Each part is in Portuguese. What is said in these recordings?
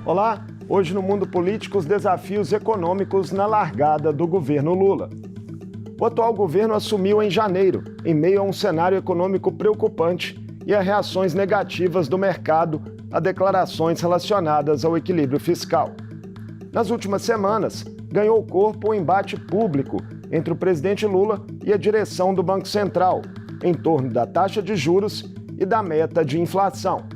Olá, hoje no Mundo Político, os desafios econômicos na largada do governo Lula. O atual governo assumiu em janeiro, em meio a um cenário econômico preocupante e a reações negativas do mercado a declarações relacionadas ao equilíbrio fiscal. Nas últimas semanas, ganhou corpo o embate público entre o presidente Lula e a direção do Banco Central, em torno da taxa de juros e da meta de inflação.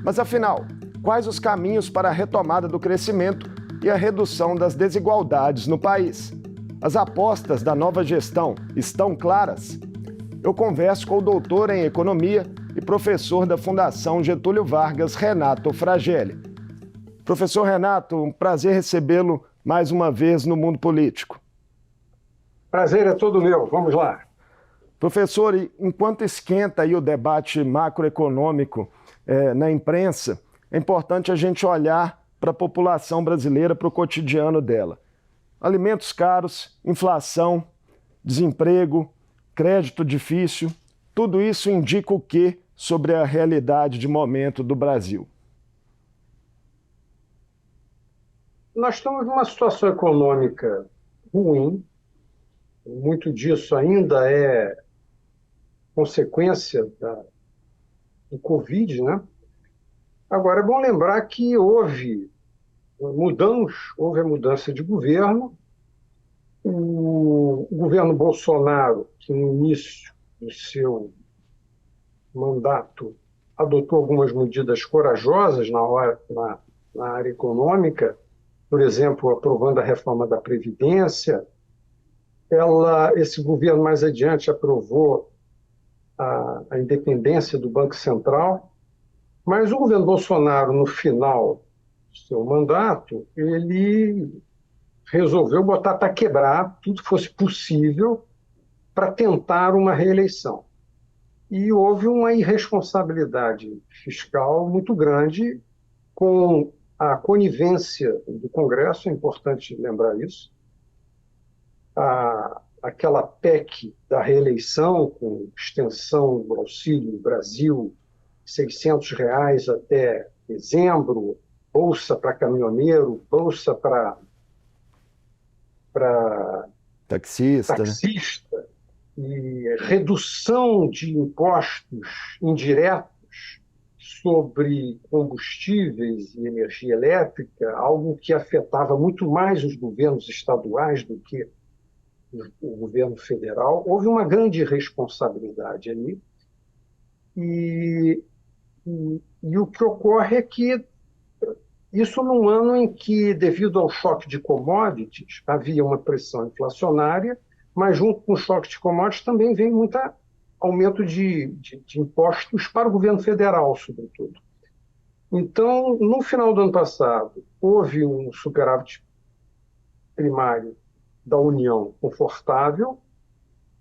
Mas afinal, quais os caminhos para a retomada do crescimento e a redução das desigualdades no país? As apostas da nova gestão estão claras? Eu converso com o doutor em Economia e professor da Fundação Getúlio Vargas, Renato Fragelli. Professor Renato, um prazer recebê-lo mais uma vez no Mundo Político. Prazer é todo meu, vamos lá. Professor, enquanto esquenta aí o debate macroeconômico na imprensa, é importante a gente olhar para a população brasileira, para o cotidiano dela. Alimentos caros, inflação, desemprego, crédito difícil, tudo isso indica o quê sobre a realidade de momento do Brasil? Nós estamos numa situação econômica ruim, muito disso ainda é consequência do Covid, né? Agora, é bom lembrar que houve a mudança de governo. O governo Bolsonaro, que no início do seu mandato adotou algumas medidas corajosas na área econômica, por exemplo, aprovando a reforma da Previdência. Esse governo, mais adiante, aprovou a independência do Banco Central. Mas o governo Bolsonaro, no final do seu mandato, ele resolveu botar para quebrar tudo que fosse possível para tentar uma reeleição. E houve uma irresponsabilidade fiscal muito grande com a conivência do Congresso, é importante lembrar isso. Aquela PEC da reeleição, com extensão do Auxílio Brasil, R$ 600 até dezembro, bolsa para caminhoneiro, bolsa para taxista, né? E redução de impostos indiretos sobre combustíveis e energia elétrica, algo que afetava muito mais os governos estaduais do que o governo federal. Houve uma grande responsabilidade ali. E o que ocorre é que isso num ano em que, devido ao choque de commodities, havia uma pressão inflacionária, mas junto com o choque de commodities também vem muito aumento de impostos para o governo federal, sobretudo. Então, no final do ano passado, houve um superávit primário da União confortável,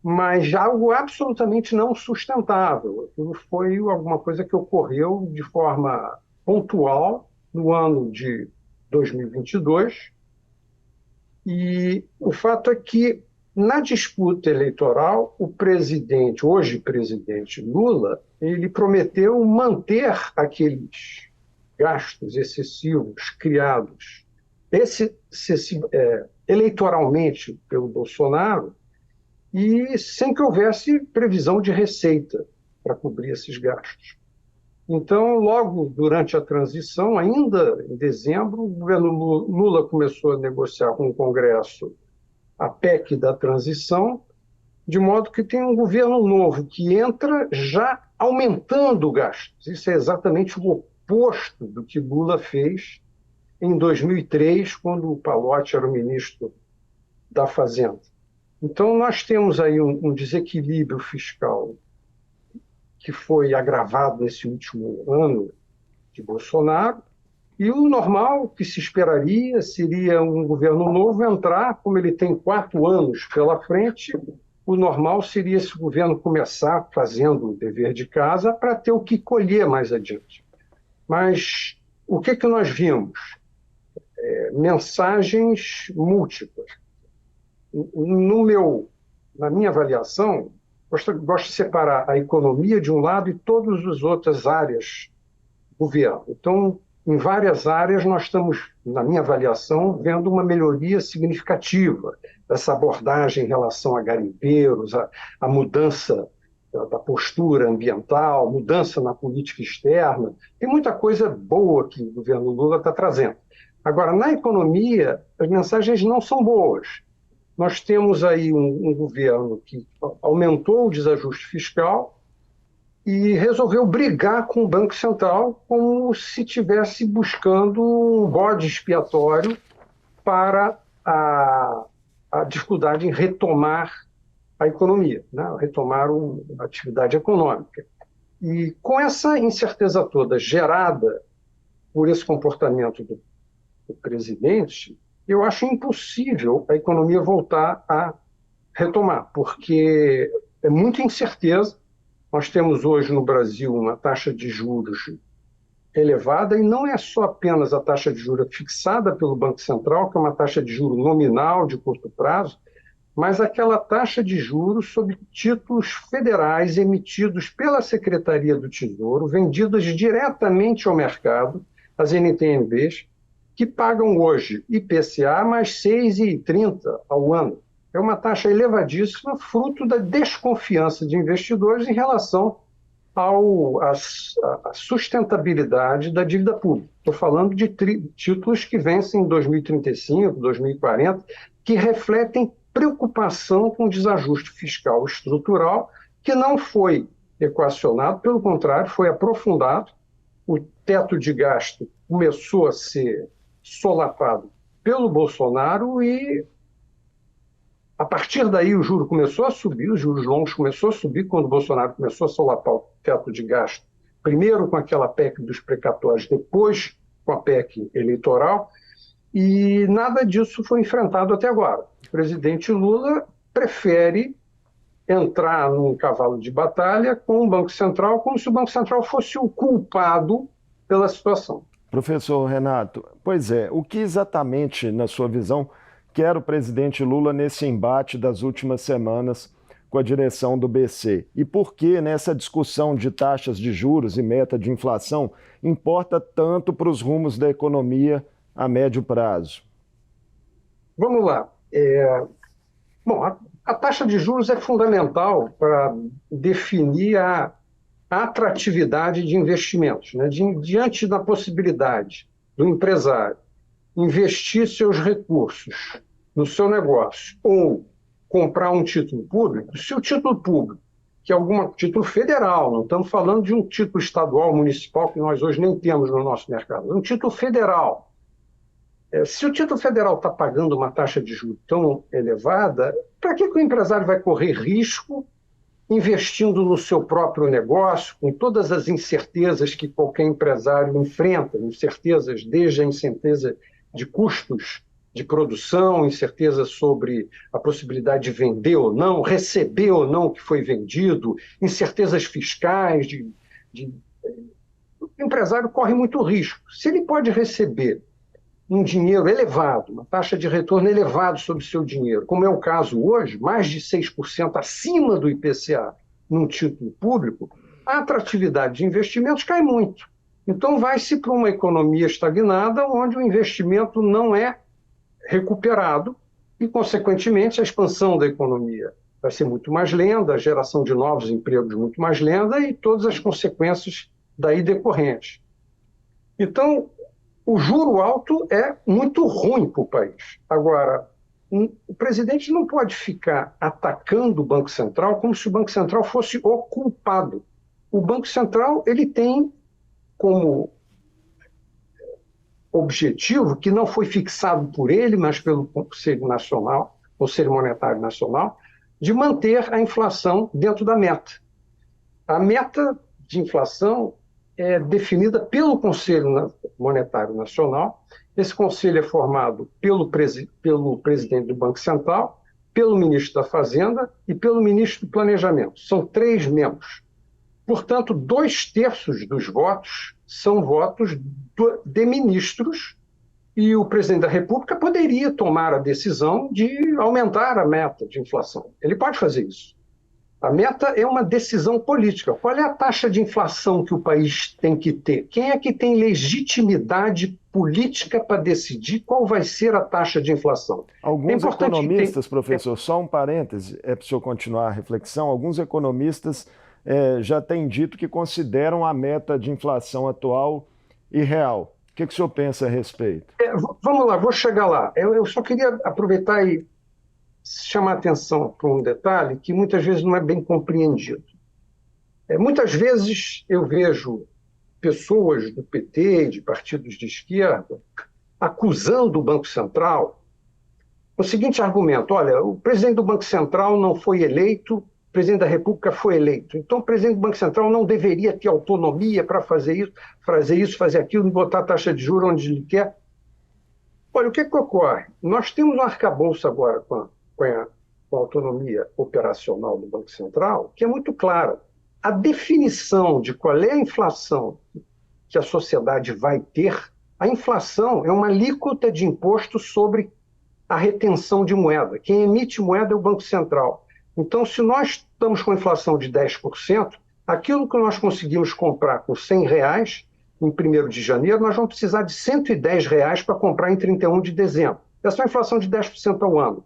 mas algo absolutamente não sustentável. Aquilo foi alguma coisa que ocorreu de forma pontual no ano de 2022. E o fato é que, na disputa eleitoral, o presidente, hoje presidente Lula, ele prometeu manter aqueles gastos excessivos criados eleitoralmente pelo Bolsonaro, e sem que houvesse previsão de receita para cobrir esses gastos. Então, logo durante a transição, ainda em dezembro, o governo Lula começou a negociar com o Congresso a PEC da transição, de modo que tem um governo novo que entra já aumentando gastos. Isso é exatamente o oposto do que Lula fez em 2003, quando o Palocci era o ministro da Fazenda. Então, nós temos aí um desequilíbrio fiscal que foi agravado nesse último ano de Bolsonaro, e o normal que se esperaria seria um governo novo entrar, como ele tem 4 anos pela frente, o normal seria esse governo começar fazendo o dever de casa para ter o que colher mais adiante. Mas o que nós vimos? Mensagens múltiplas. Na minha avaliação, gosto de separar a economia de um lado e todas as outras áreas do governo. Então, em várias áreas nós estamos, na minha avaliação, vendo uma melhoria significativa dessa abordagem em relação a garimpeiros, a mudança da postura ambiental, mudança na política externa. Tem muita coisa boa que o governo Lula está trazendo. Agora, na economia, as mensagens não são boas. Nós temos aí um governo que aumentou o desajuste fiscal e resolveu brigar com o Banco Central como se estivesse buscando um bode expiatório para a dificuldade em retomar a economia, né? Retomar a atividade econômica. E com essa incerteza toda gerada por esse comportamento do presidente, eu acho impossível a economia voltar a retomar, porque é muita incerteza. Nós temos hoje no Brasil uma taxa de juros elevada, e não é só apenas a taxa de juros fixada pelo Banco Central, que é uma taxa de juros nominal de curto prazo, mas aquela taxa de juros sobre títulos federais emitidos pela Secretaria do Tesouro, vendidos diretamente ao mercado, as NTN-Bs, que pagam hoje IPCA mais 6,30 ao ano. É uma taxa elevadíssima, fruto da desconfiança de investidores em relação à sustentabilidade da dívida pública. Estou falando de títulos que vencem em 2035, 2040, que refletem preocupação com o desajuste fiscal estrutural, que não foi equacionado, pelo contrário, foi aprofundado. O teto de gasto começou a ser solapado pelo Bolsonaro e, a partir daí, o juro começou a subir, os juros longos começou a subir quando o Bolsonaro começou a solapar o teto de gasto, primeiro com aquela PEC dos precatórios, depois com a PEC eleitoral, e nada disso foi enfrentado até agora. O presidente Lula prefere entrar num cavalo de batalha com o Banco Central, como se o Banco Central fosse o culpado pela situação. Professor Renato, pois é, o que exatamente, na sua visão, quer o presidente Lula nesse embate das últimas semanas com a direção do BC? E por que nessa discussão de taxas de juros e meta de inflação importa tanto para os rumos da economia a médio prazo? Vamos lá. Bom, a taxa de juros é fundamental para definir a atratividade de investimentos, né? Diante da possibilidade do empresário investir seus recursos no seu negócio ou comprar um título público, se o título público, que é algum título federal, não estamos falando de um título estadual, municipal, que nós hoje nem temos no nosso mercado, é um título federal. Se o título federal está pagando uma taxa de juros tão elevada, para que o empresário vai correr risco investindo no seu próprio negócio, com todas as incertezas que qualquer empresário enfrenta, incertezas desde a incerteza de custos de produção, incerteza sobre a possibilidade de vender ou não, receber ou não o que foi vendido, incertezas fiscais. O empresário corre muito risco. Se ele pode receber um dinheiro elevado, uma taxa de retorno elevada sobre o seu dinheiro, como é o caso hoje, mais de 6% acima do IPCA num título público, a atratividade de investimentos cai muito. Então vai-se para uma economia estagnada, onde o investimento não é recuperado e, consequentemente, a expansão da economia vai ser muito mais lenta, a geração de novos empregos muito mais lenta e todas as consequências daí decorrentes. Então, o juro alto é muito ruim para o país. Agora, o presidente não pode ficar atacando o Banco Central como se o Banco Central fosse o culpado. O Banco Central ele tem como objetivo, que não foi fixado por ele, mas pelo Conselho Nacional, Conselho Monetário Nacional, de manter a inflação dentro da meta. A meta de inflação é definida pelo Conselho Monetário Nacional. Esse conselho é formado pelo presidente do Banco Central, pelo ministro da Fazenda e pelo ministro do Planejamento. São 3 membros. Portanto, 2/3 dos votos são votos de ministros, e o presidente da República poderia tomar a decisão de aumentar a meta de inflação. Ele pode fazer isso. A meta é uma decisão política. Qual é a taxa de inflação que o país tem que ter? Quem é que tem legitimidade política para decidir qual vai ser a taxa de inflação? Alguns economistas, professor, só um parêntese, para o senhor continuar a reflexão, alguns economistas já têm dito que consideram a meta de inflação atual irreal. O que o senhor pensa a respeito? Vamos lá, vou chegar lá. Eu só queria aproveitar e chamar a atenção para um detalhe que muitas vezes não é bem compreendido. Muitas vezes eu vejo pessoas do PT, de partidos de esquerda, acusando o Banco Central o seguinte argumento: olha, o presidente do Banco Central não foi eleito, o presidente da República foi eleito, então o presidente do Banco Central não deveria ter autonomia para fazer isso, fazer aquilo, botar a taxa de juros onde ele quer. Olha, o que ocorre? Nós temos um arcabouço agora com a autonomia operacional do Banco Central, que é muito clara. A definição de qual é a inflação que a sociedade vai ter, a inflação é uma alíquota de imposto sobre a retenção de moeda. Quem emite moeda é o Banco Central. Então, se nós estamos com inflação de 10%, aquilo que nós conseguimos comprar com R$100 em 1º de janeiro, nós vamos precisar de R$110 para comprar em 31 de dezembro. Essa é uma inflação de 10% ao ano.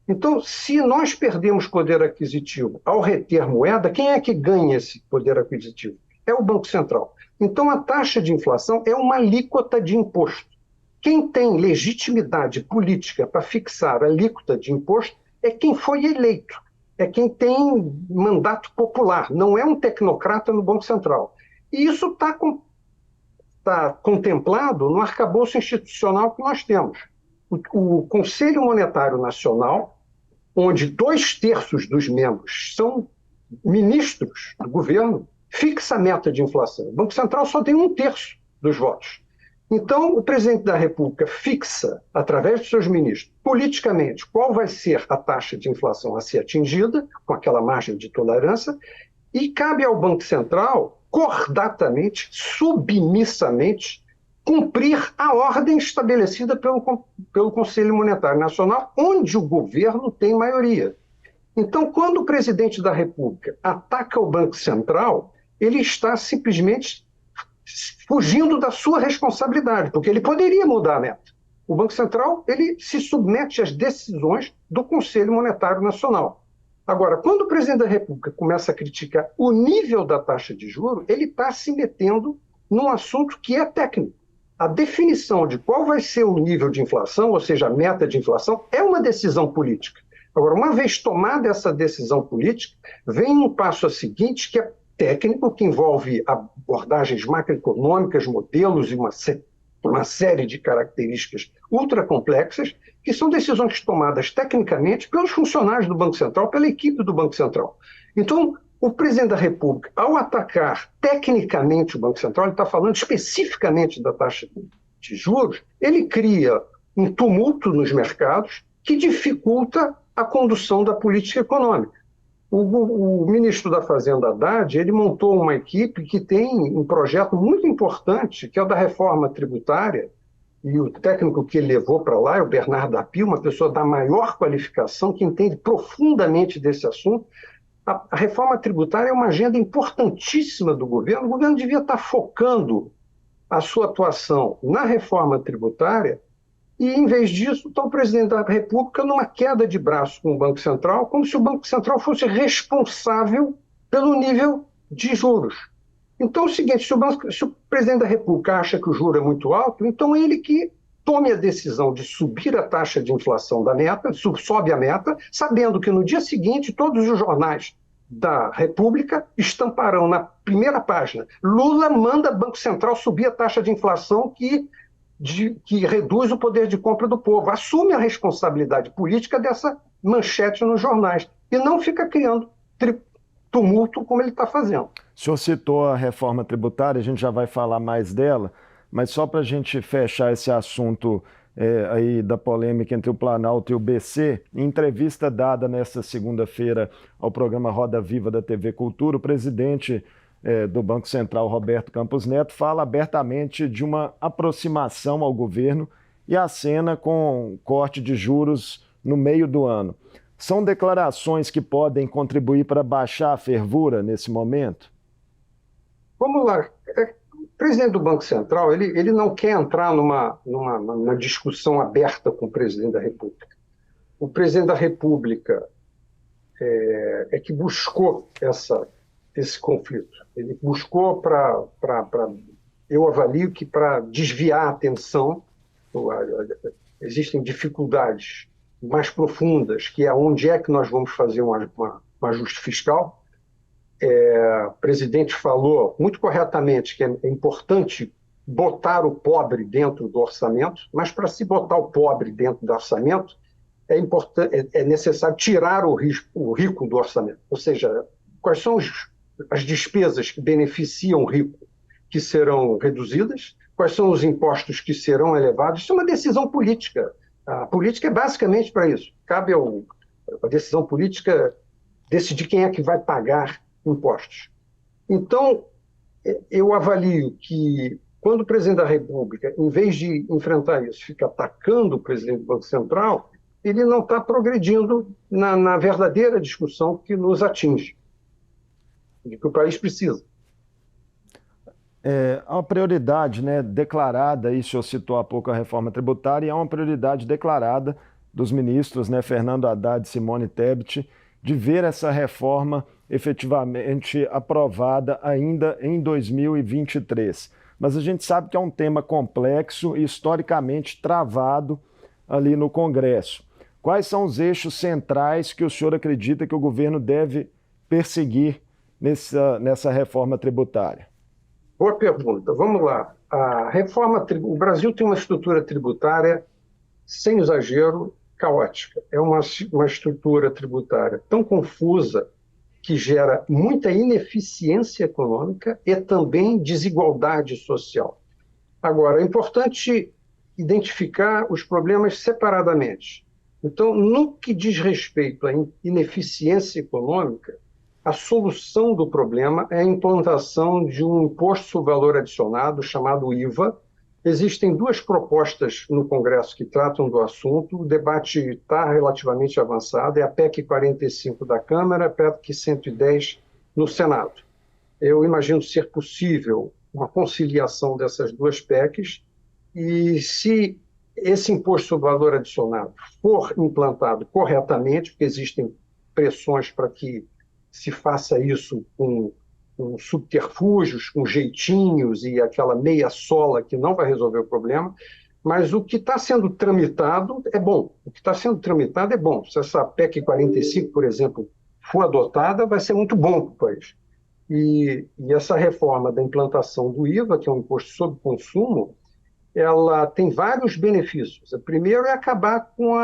Então, se nós perdemos poder aquisitivo ao reter moeda, quem é que ganha esse poder aquisitivo? É o Banco Central. Então, a taxa de inflação é uma alíquota de imposto. Quem tem legitimidade política para fixar a alíquota de imposto é quem foi eleito, é quem tem mandato popular, não é um tecnocrata no Banco Central. E isso está contemplado no arcabouço institucional que nós temos. O Conselho Monetário Nacional, onde 2/3 dos membros são ministros do governo, fixa a meta de inflação. O Banco Central só tem 1/3 dos votos. Então, o presidente da República fixa, através dos seus ministros, politicamente, qual vai ser a taxa de inflação a ser atingida, com aquela margem de tolerância, e cabe ao Banco Central, cordatamente, submissamente, cumprir a ordem estabelecida pelo Conselho Monetário Nacional, onde o governo tem maioria. Então, quando o presidente da República ataca o Banco Central, ele está simplesmente fugindo da sua responsabilidade, porque ele poderia mudar a meta. O Banco Central ele se submete às decisões do Conselho Monetário Nacional. Agora, quando o presidente da República começa a criticar o nível da taxa de juros, ele está se metendo num assunto que é técnico. A definição de qual vai ser o nível de inflação, ou seja, a meta de inflação, é uma decisão política. Agora, uma vez tomada essa decisão política, vem um passo seguinte que é técnico, que envolve abordagens macroeconômicas, modelos e uma série de características ultracomplexas, que são decisões tomadas tecnicamente pelos funcionários do Banco Central, pela equipe do Banco Central. Então, o presidente da República, ao atacar tecnicamente o Banco Central, ele está falando especificamente da taxa de juros, ele cria um tumulto nos mercados que dificulta a condução da política econômica. O ministro da Fazenda, Haddad, ele montou uma equipe que tem um projeto muito importante, que é o da reforma tributária, e o técnico que ele levou para lá é o Bernardo Api, uma pessoa da maior qualificação, que entende profundamente desse assunto. A reforma tributária é uma agenda importantíssima do governo. O governo devia estar focando a sua atuação na reforma tributária e, em vez disso, está o presidente da República numa queda de braço com o Banco Central, como se o Banco Central fosse responsável pelo nível de juros. Então é o seguinte, se o presidente da República acha que o juro é muito alto, então ele que tome a decisão de subir a taxa de inflação da meta, sobe a meta, sabendo que no dia seguinte todos os jornais da República estamparão na primeira página: Lula manda Banco Central subir a taxa de inflação que reduz o poder de compra do povo. Assume a responsabilidade política dessa manchete nos jornais e não fica criando tumulto como ele está fazendo. O senhor citou a reforma tributária, a gente já vai falar mais dela, mas só para a gente fechar esse assunto aí da polêmica entre o Planalto e o BC, em entrevista dada nesta segunda-feira ao programa Roda Viva da TV Cultura, o presidente do Banco Central, Roberto Campos Neto, fala abertamente de uma aproximação ao governo e acena com corte de juros no meio do ano. São declarações que podem contribuir para baixar a fervura nesse momento? Vamos lá. O presidente do Banco Central, ele não quer entrar numa discussão aberta com o presidente da República. O presidente da República é que buscou esse conflito. Ele buscou eu avalio que para desviar a atenção, existem dificuldades mais profundas, que é onde é que nós vamos fazer um ajuste fiscal. O presidente falou muito corretamente que é importante botar o pobre dentro do orçamento, mas para se botar o pobre dentro do orçamento, é necessário tirar o rico do orçamento. Ou seja, quais são as despesas que beneficiam o rico que serão reduzidas, quais são os impostos que serão elevados. Isso é uma decisão política. A política é basicamente para isso. Cabe a decisão política decidir quem é que vai pagar impostos. Então, eu avalio que quando o presidente da República, em vez de enfrentar isso, fica atacando o presidente do Banco Central, ele não está progredindo na verdadeira discussão que nos atinge, de que o país precisa. Há uma prioridade, né, declarada, aí o senhor citou há pouco a reforma tributária, e há uma prioridade declarada dos ministros, né, Fernando Haddad e Simone Tebet, de ver essa reforma efetivamente aprovada ainda em 2023. Mas a gente sabe que é um tema complexo e historicamente travado ali no Congresso. Quais são os eixos centrais que o senhor acredita que o governo deve perseguir nessa reforma tributária? Boa pergunta. Vamos lá. O Brasil tem uma estrutura tributária, sem exagero, caótica. É uma estrutura tributária tão confusa que gera muita ineficiência econômica e também desigualdade social. Agora, é importante identificar os problemas separadamente. Então, no que diz respeito à ineficiência econômica, a solução do problema é a implantação de um imposto sobre valor adicionado chamado IVA. Existem duas propostas no Congresso que tratam do assunto. O debate está relativamente avançado. É a PEC 45 da Câmara, a PEC 110 no Senado. Eu imagino ser possível uma conciliação dessas duas PECs e se esse imposto sobre valor adicionado for implantado corretamente, porque existem pressões para que se faça isso com subterfúgios, com jeitinhos e aquela meia sola que não vai resolver o problema, mas o que está sendo tramitado é bom. O que está sendo tramitado é bom. Se essa PEC 45, por exemplo, for adotada, vai ser muito bom para o país. E essa reforma da implantação do IVA, que é um imposto sobre consumo, ela tem vários benefícios. O primeiro é acabar com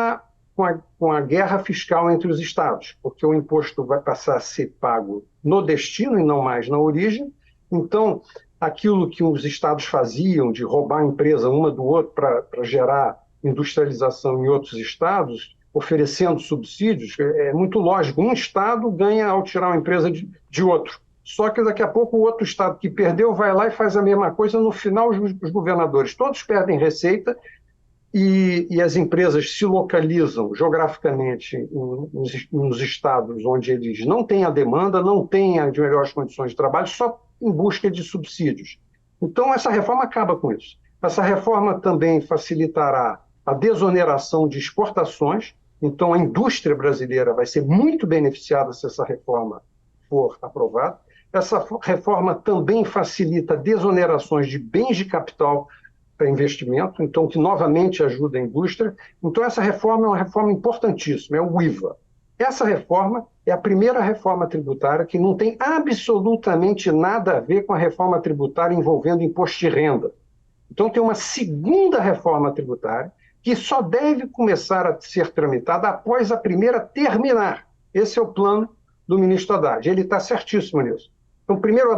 a guerra fiscal entre os estados, porque o imposto vai passar a ser pago no destino e não mais na origem. Então, aquilo que os estados faziam de roubar a empresa uma do outro para gerar industrialização em outros estados, oferecendo subsídios, é muito lógico. Um estado ganha ao tirar uma empresa de outro. Só que daqui a pouco o outro estado que perdeu vai lá e faz a mesma coisa. No final, os governadores todos perdem receita e as empresas se localizam geograficamente nos estados onde eles não têm a demanda, não têm as melhores condições de trabalho, só em busca de subsídios. Então, essa reforma acaba com isso. Essa reforma também facilitará a desoneração de exportações. Então, a indústria brasileira vai ser muito beneficiada se essa reforma for aprovada. Essa reforma também facilita desonerações de bens de capital para investimento, então que novamente ajuda a indústria. Então essa reforma é uma reforma importantíssima, é o IVA. Essa reforma é a primeira reforma tributária que não tem absolutamente nada a ver com a reforma tributária envolvendo imposto de renda. Então tem uma segunda reforma tributária que só deve começar a ser tramitada após a primeira terminar. Esse é o plano do ministro Haddad. Ele está certíssimo nisso. Então, primeiro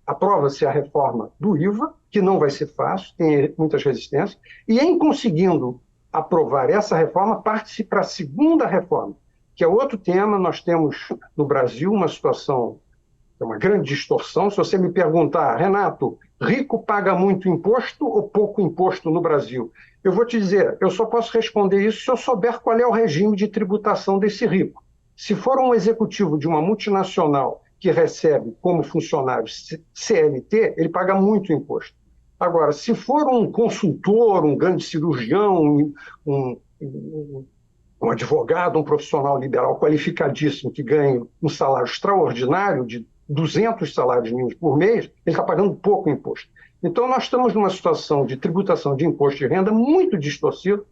aprova-se a reforma do IVA, que não vai ser fácil, tem muitas resistências, e em conseguindo aprovar essa reforma, parte-se para a segunda reforma, que é outro tema. Nós temos no Brasil uma situação, uma grande distorção. Se você me perguntar, Renato, rico paga muito imposto ou pouco imposto no Brasil? Eu vou te dizer, eu só posso responder isso se eu souber qual é o regime de tributação desse rico. Se for um executivo de uma multinacional que recebe como funcionário CLT, ele paga muito imposto. Agora, se for um consultor, um grande cirurgião, um advogado, um profissional liberal qualificadíssimo que ganha um salário extraordinário de 200 salários mínimos por mês, ele está pagando pouco imposto. Então, nós estamos numa situação de tributação de imposto de renda muito distorcida,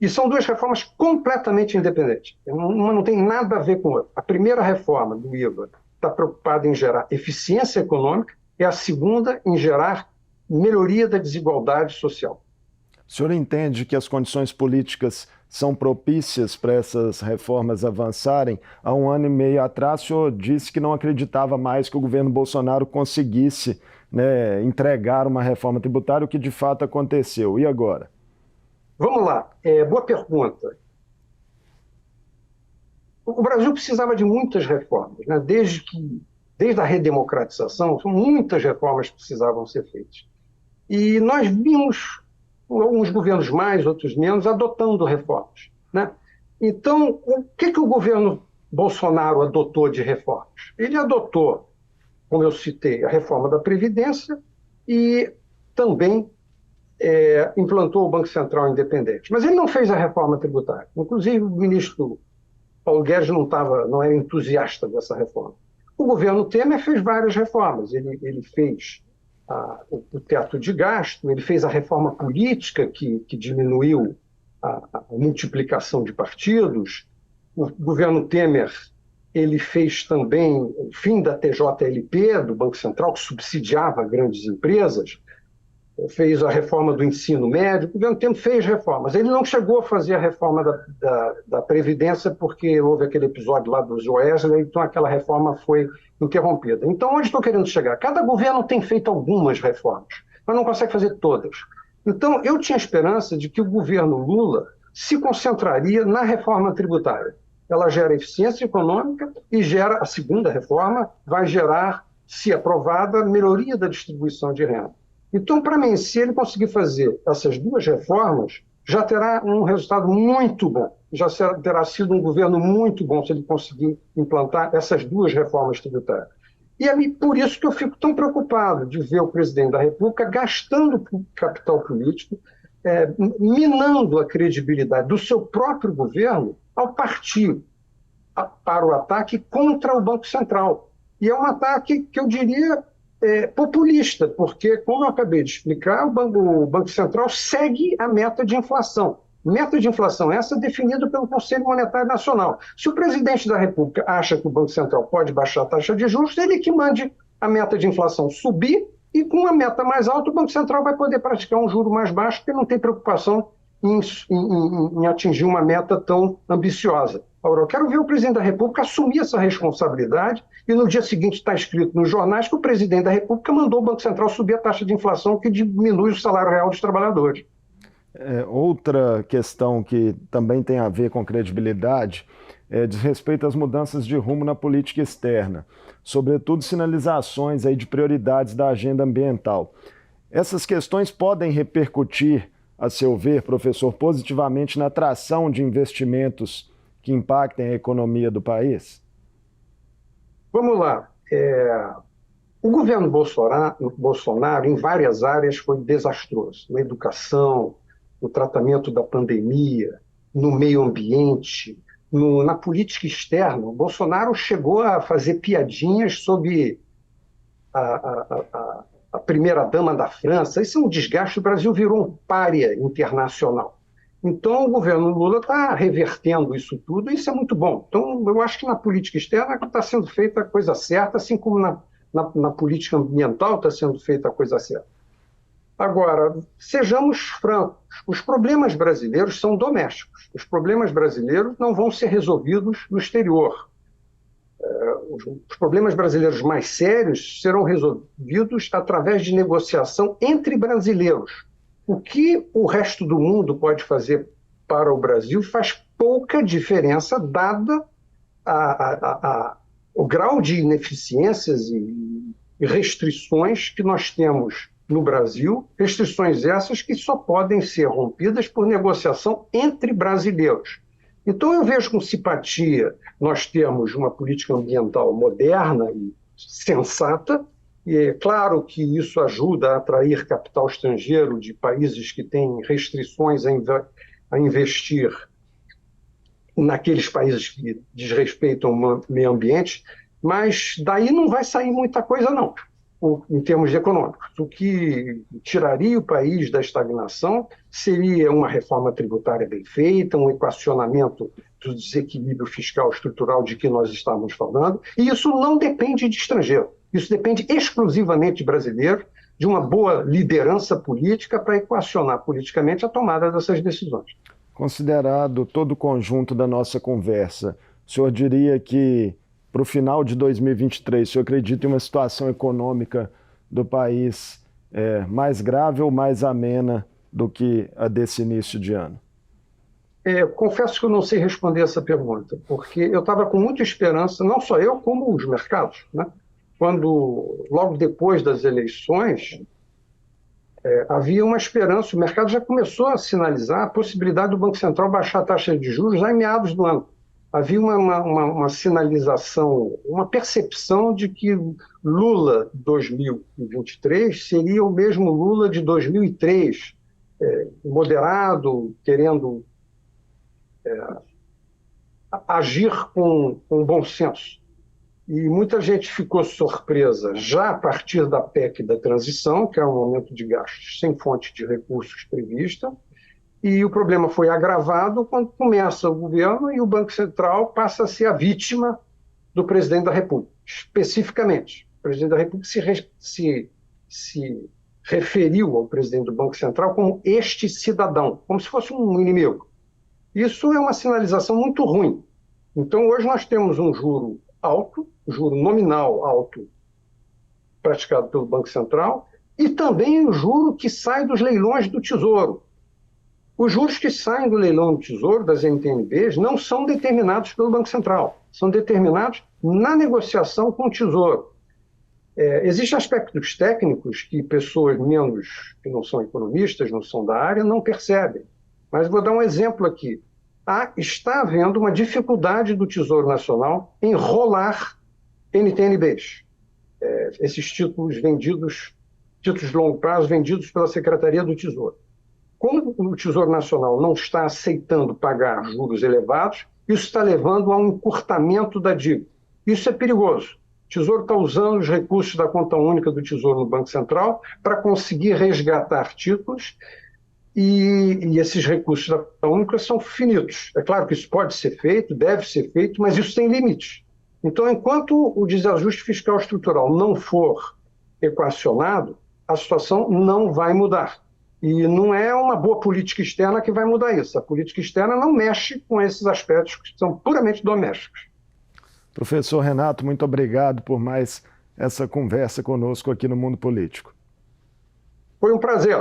e são duas reformas completamente independentes. Uma não tem nada a ver com a outra. A primeira reforma do IVA está preocupada em gerar eficiência econômica e a segunda em gerar melhoria da desigualdade social. O senhor entende que as condições políticas são propícias para essas reformas avançarem? Há 1 ano e meio atrás, o senhor disse que não acreditava mais que o governo Bolsonaro conseguisse, né, entregar uma reforma tributária, o que de fato aconteceu. E agora? Vamos lá, boa pergunta. O Brasil precisava de muitas reformas, né? Desde a redemocratização, muitas reformas precisavam ser feitas. E nós vimos alguns governos mais, outros menos, adotando reformas, né? Então, o que o governo Bolsonaro adotou de reformas? Ele adotou, como eu citei, a reforma da Previdência e também implantou o Banco Central independente. Mas ele não fez a reforma tributária. Inclusive, o ministro Paulo Guedes não era entusiasta dessa reforma. O governo Temer fez várias reformas. Ele fez o teto de gasto, ele fez a reforma política que diminuiu a multiplicação de partidos. O governo Temer ele fez também o fim da TJLP, do Banco Central, que subsidiava grandes empresas. Fez a reforma do ensino médio, o governo Temer fez reformas. Ele não chegou a fazer a reforma da Previdência porque houve aquele episódio lá dos Wesley, então aquela reforma foi interrompida. Então, onde estou querendo chegar? Cada governo tem feito algumas reformas, mas não consegue fazer todas. Então, eu tinha esperança de que o governo Lula se concentraria na reforma tributária. Ela gera eficiência econômica e a segunda reforma vai gerar, se aprovada, melhoria da distribuição de renda. Então, para mim, se ele conseguir fazer essas duas reformas, já terá um resultado muito bom. Já terá sido um governo muito bom se ele conseguir implantar essas duas reformas tributárias. E é por isso que eu fico tão preocupado de ver o presidente da República gastando capital político, minando a credibilidade do seu próprio governo ao partir para o ataque contra o Banco Central. E é um ataque que eu diria populista, porque, como eu acabei de explicar, o Banco Central segue a meta de inflação. Meta de inflação essa definida pelo Conselho Monetário Nacional. Se o presidente da República acha que o Banco Central pode baixar a taxa de juros, ele que mande a meta de inflação subir e, com a meta mais alta, o Banco Central vai poder praticar um juro mais baixo, porque não tem preocupação em atingir uma meta tão ambiciosa. Agora, eu quero ver o presidente da República assumir essa responsabilidade e no dia seguinte está escrito nos jornais que o presidente da República mandou o Banco Central subir a taxa de inflação que diminui o salário real dos trabalhadores. Outra questão que também tem a ver com credibilidade diz respeito às mudanças de rumo na política externa, sobretudo sinalizações aí de prioridades da agenda ambiental. Essas questões podem repercutir, a seu ver, professor, positivamente na atração de investimentos que impactem a economia do país? Vamos lá. O governo Bolsonaro, em várias áreas, foi desastroso. Na educação, no tratamento da pandemia, no meio ambiente, na política externa. O Bolsonaro chegou a fazer piadinhas sobre a primeira-dama da França. Isso é um desgaste. O Brasil virou um pária internacional. Então, o governo Lula está revertendo isso tudo, e isso é muito bom. Então, eu acho que na política externa está sendo feita a coisa certa, assim como na política ambiental está sendo feita a coisa certa. Agora, sejamos francos, os problemas brasileiros são domésticos. Os problemas brasileiros não vão ser resolvidos no exterior. Os problemas brasileiros mais sérios serão resolvidos através de negociação entre brasileiros. O que o resto do mundo pode fazer para o Brasil faz pouca diferença, dada o grau de ineficiências e restrições que nós temos no Brasil, restrições essas que só podem ser rompidas por negociação entre brasileiros. Então, eu vejo com simpatia nós temos uma política ambiental moderna e sensata, e é claro que isso ajuda a atrair capital estrangeiro de países que têm restrições a investir naqueles países que desrespeitam o meio ambiente, mas daí não vai sair muita coisa, não, em termos econômicos. O que tiraria o país da estagnação seria uma reforma tributária bem feita, um equacionamento do desequilíbrio fiscal estrutural de que nós estávamos falando, e isso não depende de estrangeiro, isso depende exclusivamente de brasileiro, de uma boa liderança política para equacionar politicamente a tomada dessas decisões. Considerado todo o conjunto da nossa conversa, o senhor diria que para o final de 2023, o senhor acredita em uma situação econômica do país mais grave ou mais amena do que a desse início de ano? Confesso que eu não sei responder essa pergunta, porque eu estava com muita esperança, não só eu, como os mercados, né? Quando, logo depois das eleições, havia uma esperança, o mercado já começou a sinalizar a possibilidade do Banco Central baixar a taxa de juros já em meados do ano. Havia uma sinalização, uma percepção de que Lula 2023 seria o mesmo Lula de 2003, moderado, querendo agir com bom senso. E muita gente ficou surpresa já a partir da PEC da transição, que é um aumento de gastos sem fonte de recursos prevista, e o problema foi agravado quando começa o governo e o Banco Central passa a ser a vítima do presidente da República. Especificamente, o presidente da República se referiu ao presidente do Banco Central como este cidadão, como se fosse um inimigo. Isso é uma sinalização muito ruim. Então, hoje nós temos um juro alto, juro nominal alto, praticado pelo Banco Central, e também o juro que sai dos leilões do Tesouro. Os juros que saem do leilão do Tesouro, das NTN-Bs, não são determinados pelo Banco Central, são determinados na negociação com o Tesouro. Existem aspectos técnicos que pessoas que não são economistas, não são da área, não percebem. Mas vou dar um exemplo aqui. Está havendo uma dificuldade do Tesouro Nacional em rolar NTN-Bs, esses títulos de longo prazo vendidos pela Secretaria do Tesouro. Como o Tesouro Nacional não está aceitando pagar juros elevados, isso está levando a um encurtamento da dívida. Isso é perigoso. O Tesouro está usando os recursos da conta única do Tesouro no Banco Central para conseguir resgatar títulos e esses recursos da conta única são finitos. É claro que isso pode ser feito, deve ser feito, mas isso tem limites. Então, enquanto o desajuste fiscal estrutural não for equacionado, a situação não vai mudar. E não é uma boa política externa que vai mudar isso. A política externa não mexe com esses aspectos que são puramente domésticos. Professor Renato, muito obrigado por mais essa conversa conosco aqui no Mundo Político. Foi um prazer.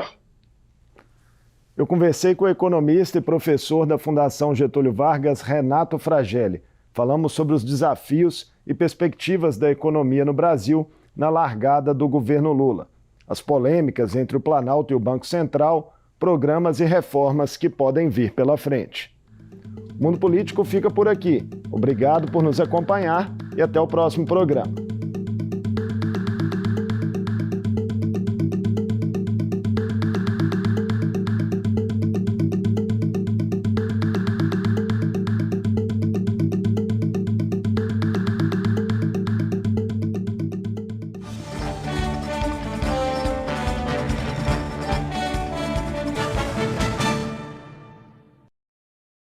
Eu conversei com o economista e professor da Fundação Getúlio Vargas, Renato Fragelli. Falamos sobre os desafios e perspectivas da economia no Brasil na largada do governo Lula. As polêmicas entre o Planalto e o Banco Central, programas e reformas que podem vir pela frente. O Mundo Político fica por aqui. Obrigado por nos acompanhar e até o próximo programa.